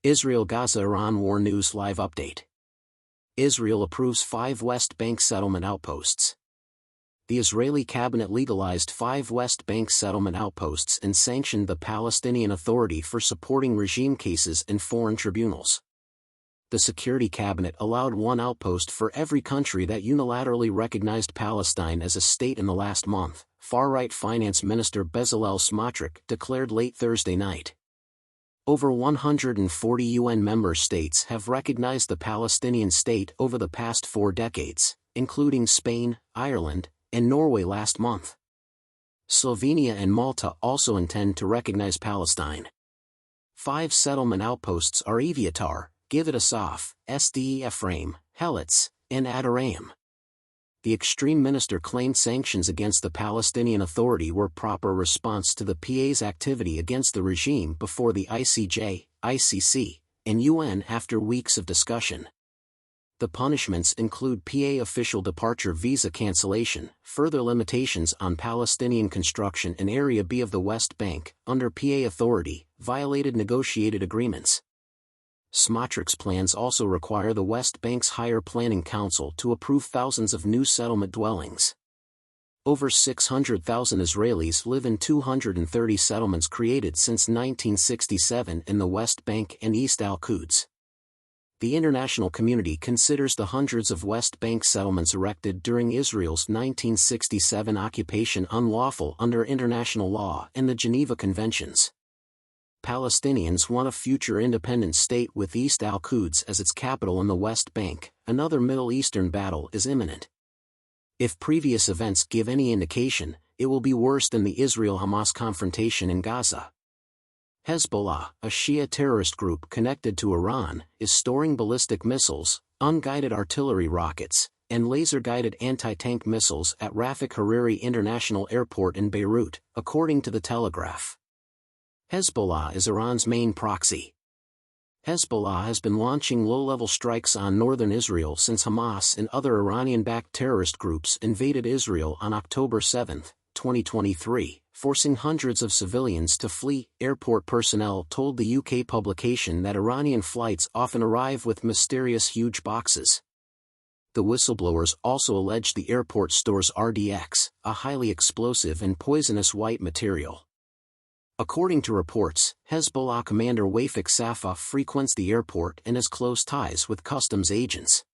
Israel-Gaza Iran War News Live Update. Israel approves 5 West Bank settlement outposts. The Israeli cabinet legalized 5 West Bank settlement outposts and sanctioned the Palestinian Authority for supporting regime cases in foreign tribunals. The Security Cabinet allowed 1 outpost for every country that unilaterally recognized Palestine as a state in the last month, far-right Finance Minister Bezalel Smotrich declared late Thursday night. Over 140 UN member states have recognized the Palestinian state over the past 4 decades, including Spain, Ireland, and Norway last month. Slovenia and Malta also intend to recognize Palestine. 5 settlement outposts are Eviatar, Givat Asaf, Sde Ephraim, Helitz, and Adoraim. The Extreme Minister claimed sanctions against the Palestinian Authority were proper response to the PA's activity against the regime before the ICJ, ICC, and UN after weeks of discussion. The punishments include PA official departure visa cancellation, further limitations on Palestinian construction in Area B of the West Bank, under PA authority, violated negotiated agreements. Smotrich's plans also require the West Bank's Higher Planning Council to approve thousands of new settlement dwellings. Over 600,000 Israelis live in 230 settlements created since 1967 in the West Bank and East Al-Quds. The international community considers the hundreds of West Bank settlements erected during Israel's 1967 occupation unlawful under international law and the Geneva Conventions. Palestinians want a future independent state with East Al-Quds as its capital in the West Bank. Another Middle Eastern battle is imminent. If previous events give any indication, it will be worse than the Israel-Hamas confrontation in Gaza. Hezbollah, a Shia terrorist group connected to Iran, is storing ballistic missiles, unguided artillery rockets, and laser-guided anti-tank missiles at Rafik Hariri International Airport in Beirut, according to the Telegraph. Hezbollah is Iran's main proxy. Hezbollah has been launching low-level strikes on northern Israel since Hamas and other Iranian-backed terrorist groups invaded Israel on October 7, 2023, forcing hundreds of civilians to flee. Airport personnel told the UK publication that Iranian flights often arrive with mysterious huge boxes. The whistleblowers also alleged the airport stores RDX, a highly explosive and poisonous white material. According to reports, Hezbollah commander Wafik Safa frequents the airport and has close ties with customs agents.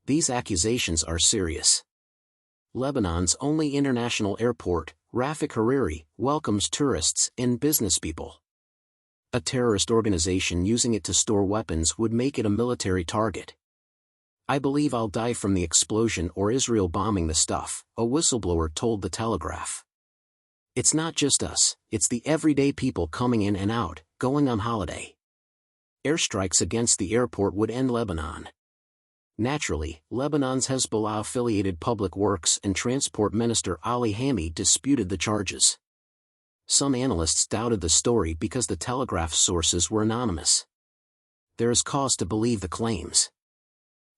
These accusations are serious. Lebanon's only international airport, Rafik Hariri, welcomes tourists and businesspeople. A terrorist organization using it to store weapons would make it a military target. "I believe I'll die from the explosion or Israel bombing the stuff," a whistleblower told the Telegraph. "It's not just us, it's the everyday people coming in and out, going on holiday." Airstrikes against the airport would end Lebanon. Naturally, Lebanon's Hezbollah-affiliated Public Works and Transport Minister Ali Hamid disputed the charges. Some analysts doubted the story because the Telegraph's sources were anonymous. There is cause to believe the claims.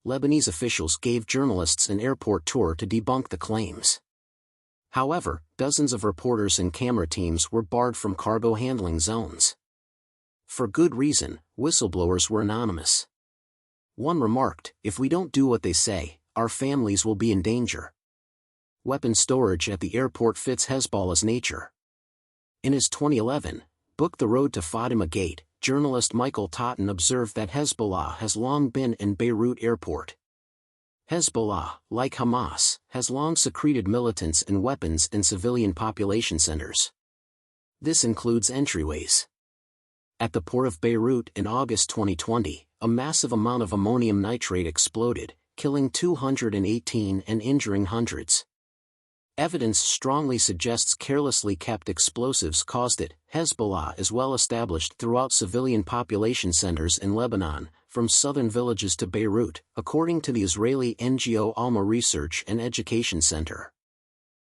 Lebanese officials gave journalists an airport tour to debunk the claims. However, dozens of reporters and camera teams were barred from cargo handling zones. For good reason, whistleblowers were anonymous. One remarked, "If we don't do what they say, our families will be in danger." Weapon storage at the airport fits Hezbollah's nature. In his 2011 book The Road to Fatima Gate, journalist Michael Totten observed that Hezbollah has long been in Beirut Airport. Hezbollah, like Hamas, has long secreted militants and weapons in civilian population centers. This includes entryways. At the port of Beirut in August 2020, a massive amount of ammonium nitrate exploded, killing 218 and injuring hundreds. Evidence strongly suggests carelessly kept explosives caused it. Hezbollah is well established throughout civilian population centers in Lebanon, from southern villages to Beirut, according to the Israeli NGO Alma Research and Education Center.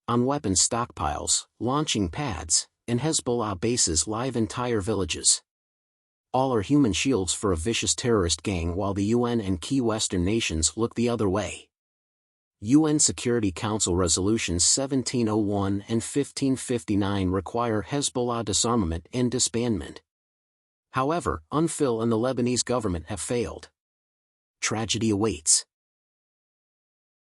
On weapon stockpiles, launching pads, and Hezbollah bases live entire villages. All are human shields for a vicious terrorist gang while the UN and key Western nations look the other way. UN Security Council Resolutions 1701 and 1559 require Hezbollah disarmament and disbandment. However, UNFIL and the Lebanese government have failed. Tragedy awaits.